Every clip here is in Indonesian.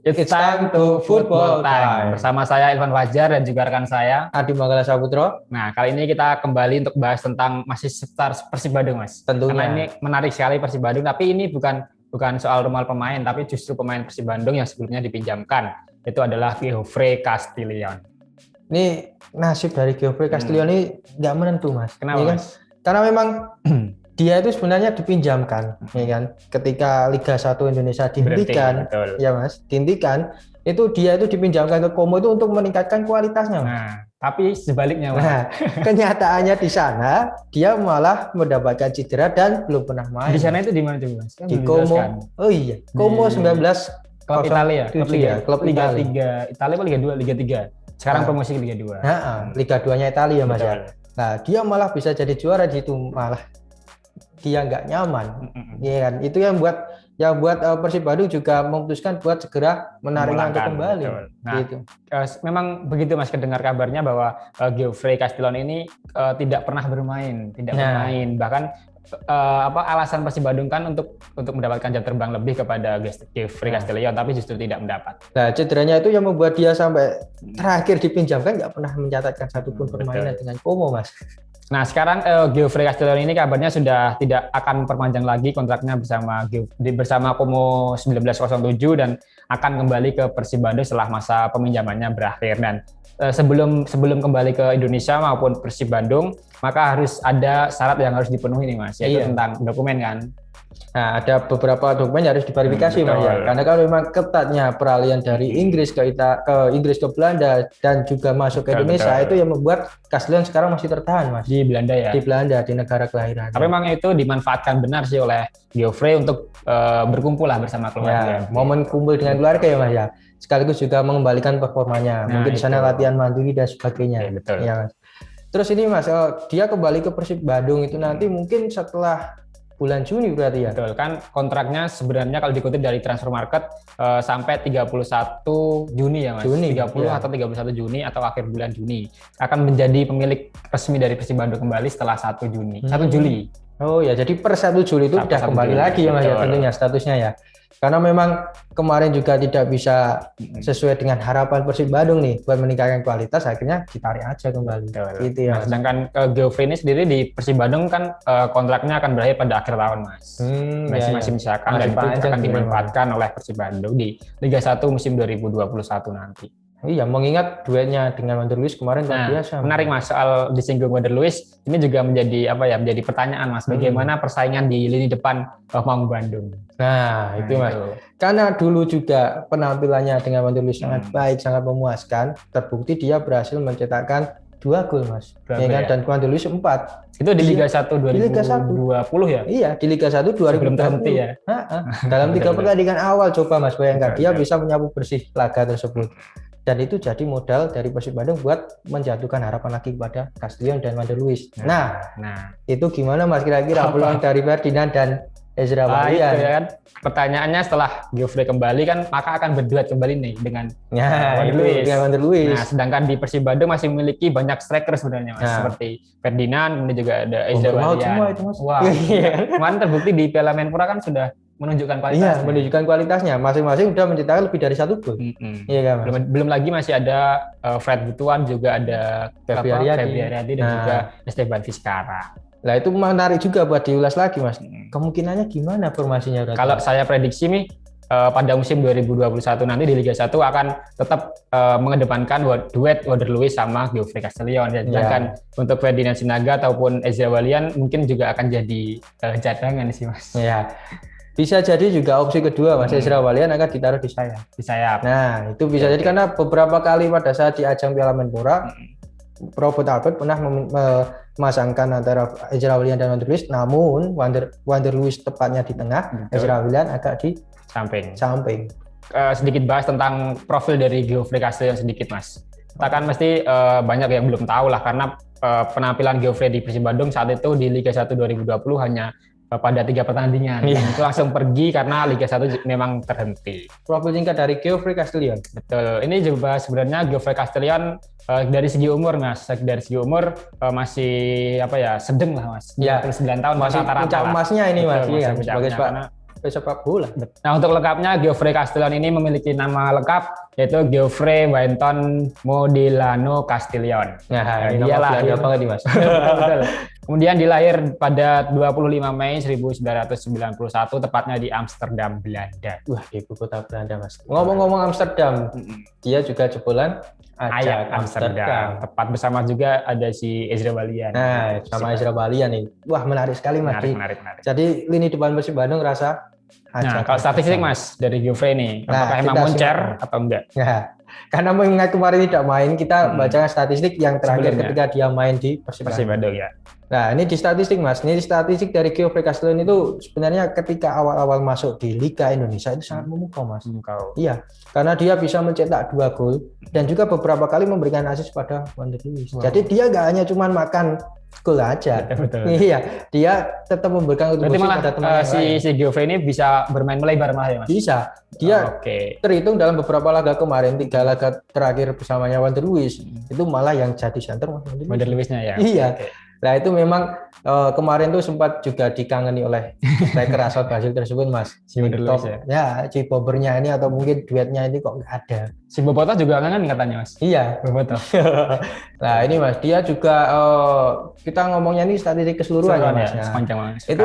It's time to football time. Bersama saya Ilvan Fajar dan juga rekan saya Adi Manggala Saputro. Nah, kali ini kita kembali untuk bahas tentang masih seputar Persib Bandung, Mas. Tentunya. Karena ini menarik sekali Persib Bandung, tapi ini bukan soal rumal pemain, tapi justru pemain Persib Bandung yang sebelumnya dipinjamkan. Itu adalah Geoffrey Castillion. Ini nasib dari Geoffrey Castillion ini nggak menentu, Mas. Kenapa, ya kan? Mas? Karena memang dia itu sebenarnya dipinjamkan, ya kan? Ketika Liga 1 Indonesia dihentikan, ya Mas, dihentikan, itu dia itu dipinjamkan ke Como itu untuk meningkatkan kualitasnya, Mas. Nah, tapi sebaliknya, Mas. Nah, kenyataannya di sana dia malah mendapatkan cedera dan belum pernah main. Di sana itu di mana tuh, Mas? Kan di Como. Oh iya, Como 19 klub Italia, klub Liga Italia. 3 Italia apa Liga 2? Liga 3. Sekarang promosi ke Liga 2. Nah, Liga 2-nya Italia, Mas. Ya. Nah, dia malah bisa jadi juara di situ, malah dia nggak nyaman, ya kan? Itu yang buat Persib Bandung juga memutuskan buat segera menariknya untuk kembali. Nah, gitu. Memang begitu, Mas, kedengar kabarnya bahwa Geoffrey Castillion ini tidak pernah bermain, bahkan alasan Persib Bandung kan untuk mendapatkan jam terbang lebih kepada Geoffrey Castillion, tapi justru tidak mendapat. Nah, cederanya itu yang membuat dia sampai terakhir dipinjamkan nggak pernah mencatatkan satupun permainan dengan Como, Mas. Nah, sekarang Geoffrey Castillion ini kabarnya sudah tidak akan perpanjang lagi kontraknya bersama Como 1907 dan akan kembali ke Persib Bandung setelah masa peminjamannya berakhir. Dan sebelum kembali ke Indonesia maupun Persib Bandung, maka harus ada syarat yang harus dipenuhi nih, Mas, yaitu tentang dokumen kan. Nah, ada beberapa dokumen yang harus diverifikasi, Mas, ya. Karena kalau memang ketatnya peralihan dari Inggris ke Belanda dan juga masuk ke Indonesia, itu yang membuat Castillion sekarang masih tertahan, Mas. Di Belanda ya? Di Belanda, di negara kelahiran. Tapi memang itu dimanfaatkan benar sih oleh Geoffrey untuk berkumpul lah bersama keluarga. Ya, momen kumpul dengan keluarga ya, Mas, ya. Sekaligus juga mengembalikan performanya. Mungkin di sana latihan mandiri dan sebagainya. Ya, betul. Ya, Mas. Terus ini, Mas, dia kembali ke Persib Bandung itu nanti mungkin setelah bulan Juni berarti ya? Betul, kan kontraknya sebenarnya kalau dikutip dari transfer market sampai 31 Juni ya, Mas? Juni, 30 atau 31 Juni atau akhir bulan Juni. Akan menjadi pemilik resmi dari Persib Bandung kembali setelah 1 Juli. Oh ya, jadi per 1 Juli itu udah kembali lagi ya, Mas, ya, tentunya statusnya ya. Karena memang kemarin juga tidak bisa sesuai dengan harapan Persib Bandung nih buat meningkatkan kualitas, akhirnya ditarik aja kembali. Gitu ya. Nah, sedangkan Geoffrey ini sendiri di Persib Bandung kan kontraknya akan berakhir pada akhir tahun, Mas. Masih misalkan dan itu akan dimanfaatkan oleh Persib Bandung di Liga 1 musim 2021 nanti. Iya, mengingat duetnya dengan Wander Luiz kemarin luar biasa. Menarik, Mas, soal disinggung Wander Luiz ini juga menjadi menjadi pertanyaan, Mas, bagaimana persaingan di lini depan Maung Bandung. Nah, itu Mas. Karena dulu juga penampilannya dengan Wander Luiz sangat baik, sangat memuaskan, terbukti dia berhasil mencetakkan 2 gol, Mas. Ya. Dan Wander Luiz 4. Itu di Liga 1 2020 ya? Iya, di Liga 1 2020 ya. Dalam 3 pertandingan awal, coba Mas bayangkan, dia bisa menyapu bersih laga tersebut. Dan itu jadi modal dari Persib Bandung buat menjatuhkan harapan lagi kepada Castillion dan Wander Luiz. Nah, itu gimana, Mas, kira-kira peluang dari Ferdinand dan Ezra Walian? Itu ya kan. Pertanyaannya setelah Geoffrey kembali kan maka akan berduet kembali nih dengan Wander Luiz. Nah, sedangkan di Persib Bandung masih memiliki banyak striker sebenarnya, Mas, seperti Ferdinand, kemudian juga ada Ezra Walian. Semua itu, Mas. Wah, kemarin terbukti di Piala Menpora kan sudah menunjukkan kualitasnya. Iya, menunjukkan kualitasnya. Masing-masing sudah mencetakkan lebih dari 1 gol. Iya kan, Mas? Belum lagi masih ada Fred Butuan, juga ada Febri Ariadi dan juga Esteban Vizcara. Nah, itu menarik juga buat diulas lagi, Mas. Kemungkinannya gimana formasinya? Kalau saya prediksi nih, pada musim 2021 nanti di Liga 1 akan tetap mengedepankan duet Wander Luiz sama Geoffrey Castillion. Sedangkan untuk Ferdinand Sinaga ataupun Ezra Walian mungkin juga akan jadi cadangan sih, Mas. Iya. Bisa jadi juga opsi kedua, Mas, Ezra Walian akan ditaruh di sayap. Nah, itu bisa jadi karena beberapa kali pada saat di ajang Piala Menpora, Robert Albert pernah memasangkan antara Ezra Walian dan Wander Luiz, namun Wander Luiz tepatnya di tengah, Ezra Walian agak di samping. Sedikit bahas tentang profil dari Geoffrey Castillion sedikit, Mas. Kita kan mesti banyak yang belum tahu lah, karena penampilan Geoffrey di Persib Bandung saat itu di Liga 1 2020 hanya pada 3 pertandingan. Itu langsung pergi karena Liga 1 memang terhenti. Profil singkat dari Geoffrey Castillion. Betul. Ini juga sebenarnya Geoffrey Castillion dari segi umur, Mas. Dari segi umur masih sedang lah, Mas. 39 tahun masih puncak emasnya ini, Mas. Iya, sebagai sepak bola. Nah, untuk lengkapnya Geoffrey Castellon ini memiliki nama lengkap yaitu Geoffrey Wynton Modilano Castellon. Nah, ini dia lahir banget nih Mas. Betul. Kemudian dilahir pada 25 Mei 1991 tepatnya di Amsterdam, Belanda. Wah, di ibu kota Belanda Mas. Ngomong-ngomong Amsterdam, dia juga jebolan Ajax Amsterdam. Tepat bersama juga ada si Ezra Walian. Nah, sama Ezra Walian nih. Wah, menarik sekali Mas. Menarik. Jadi lini depan Persib Bandung rasa Nah, kalau statistik Mas dari Geoffrey ini, apakah emang moncer atau enggak? Ya, karena mengingat kemarin tidak main, kita baca statistik yang terakhir ketika dia main di Persib Bandung ya. Nah, ini di statistik Mas, ini statistik dari Geoffrey Castellon itu sebenarnya ketika awal-awal masuk di Liga Indonesia itu sangat memukau Mas. Iya, karena dia bisa mencetak 2 gol dan juga beberapa kali memberikan assist pada Wander Luiz. Jadi dia nggak hanya cuma makan gol aja. Betul. Iya, dia tetap memberikan kontribusi pada teman si Geoffrey ini bisa bermain melebar malah ya Mas? Bisa. Dia terhitung dalam beberapa laga kemarin, 3 laga terakhir bersamanya Wander Luiz, itu malah yang jadi center Wander Luiznya ya? Iya. Nah, itu memang kemarin tuh sempat juga dikangeni oleh striker asal Brasil tersebut Mas. Si Wander Luiz ya, si Bobernya ini atau mungkin duetnya ini kok nggak ada. Si Boboto juga kangen katanya Mas? Iya, Boboto. Nah, ini Mas, dia juga kita ngomongnya ini statistik keseluruhan ya Mas. Ya, sepanjang itu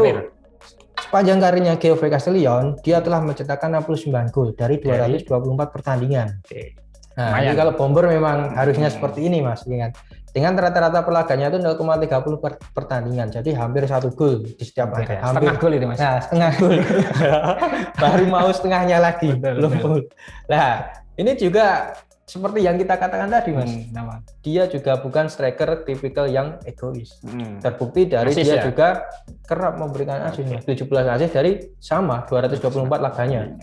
sepanjang karirnya Geoffrey Castellon, dia telah mencetakkan 69 gol dari 224 pertandingan. Nah, ini kalau bomber memang harusnya seperti ini Mas, ingat. Dengan rata-rata perlaganya itu 0,30 pertandingan, jadi hampir 1 gol di setiap laga. Setengah gol itu Mas. Nah, setengah gol. Baru mau setengahnya lagi, belum gol. Nah, ini juga seperti yang kita katakan tadi Mas. Dia juga bukan striker tipikal yang egois. Terbukti dari dia juga kerap memberikan assist, 17 assist dari sama 224 laganya.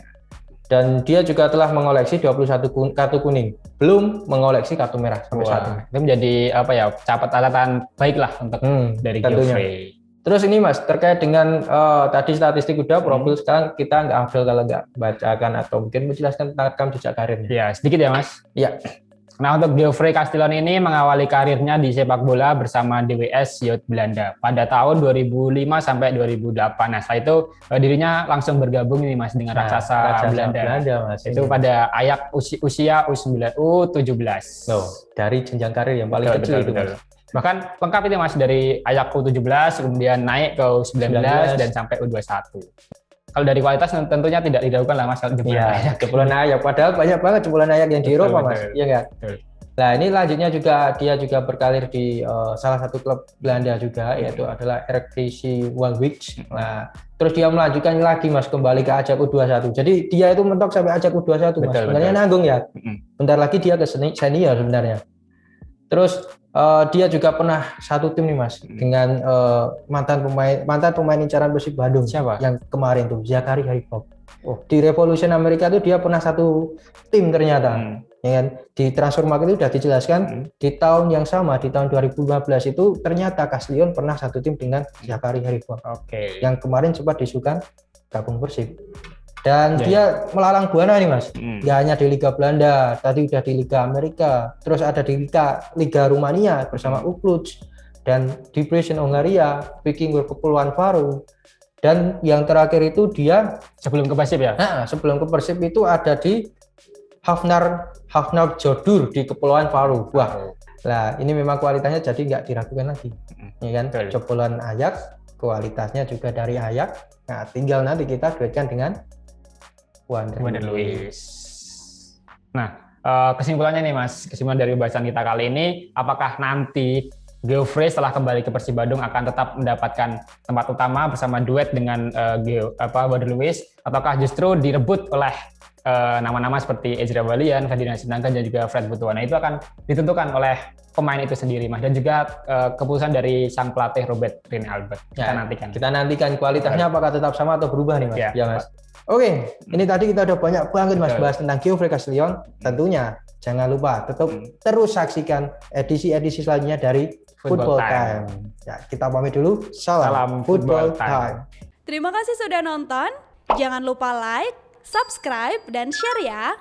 Dan dia juga telah mengoleksi 21 kartu kuning, belum mengoleksi kartu merah sampai saat ini. Itu menjadi catatan baik lah untuk dari Geoffrey. Terus ini Mas, terkait dengan tadi statistik udah profil, sekarang kita nggak afdal kalau nggak bacakan atau mungkin menjelaskan tentang rekam jejak karirnya. Ya, sedikit ya Mas. Iya. Nah, untuk Geoffrey Castellon ini mengawali karirnya di sepak bola bersama DWS Youth Belanda pada tahun 2005 sampai 2008. Nah, setelah itu dirinya langsung bergabung ini Mas dengan raksasa Belanda Mas. Itu pada Ajax usia U17. Dari jenjang karir yang paling kecil itu Mas. Bahkan lengkap itu Mas, dari Ajax U17 kemudian naik ke U19 dan sampai U21. Kalau dari kualitas tentunya tidak diragukan lah Mas. Jebolan Ajax, padahal banyak banget jebolan Ajax yang di Eropa Mas. Iya nggak? Nah, ini lanjutnya juga dia juga berkarir di salah satu klub Belanda juga, yaitu adalah RKC Waalwijk. Nah, terus dia melanjutkan lagi Mas kembali ke Ajax U21. Jadi dia itu mentok sampai Ajax U21 Mas. Sebenarnya nanggung ya. Bentar lagi dia ke senior sebenarnya. Terus dia juga pernah satu tim nih Mas dengan mantan pemain incaran Persib Bandung. Siapa? Yang kemarin tuh Zakari Harifov. Di Revolution Amerika tuh dia pernah satu tim ternyata. Ya kan? Di transfer market itu sudah dijelaskan di tahun yang sama, di tahun 2015 itu ternyata Castellon pernah satu tim dengan Zakari Harifov. Yang kemarin sempat disukan gabung Persib. Dan dia melalang buana nih Mas, nggak hanya di Liga Belanda, tadi udah di Liga Amerika, terus ada di Liga Rumania bersama Ukludz, dan di Preußen Hongaria, Viking Kepulauan Faroe, dan yang terakhir itu dia sebelum ke Persib ya? Nah, sebelum ke Persib itu ada di Hafnar Jodur di Kepulauan Faroe. Wah, lah ini memang kualitasnya jadi nggak diragukan lagi, ya kan? Jebolan Ajax, kualitasnya juga dari Ajax. Nah, tinggal nanti kita duetkan dengan Wander Luiz. Nah, kesimpulannya nih Mas, kesimpulan dari pembahasan kita kali ini, apakah nanti Geoffrey setelah kembali ke Persib Bandung akan tetap mendapatkan tempat utama bersama duet dengan Wander Luiz, ataukah justru direbut oleh nama-nama seperti Ezra Walian, Ferdinand Sinaga dan juga Fred Butuana? Itu akan ditentukan oleh pemain itu sendiri Mas, dan juga keputusan dari sang pelatih Robert Rene Albert. Kita nantikan kualitasnya apakah tetap sama atau berubah nih Mas. Ya Mas. Oke, ini tadi kita udah banyak banget Mas bahas tentang Geoffrey Castellon. Tentunya jangan lupa tetap terus saksikan edisi-edisi selanjutnya dari Football Time. Ya, kita pamit dulu. Salam Football Time. Terima kasih sudah nonton. Jangan lupa like, subscribe, dan share ya.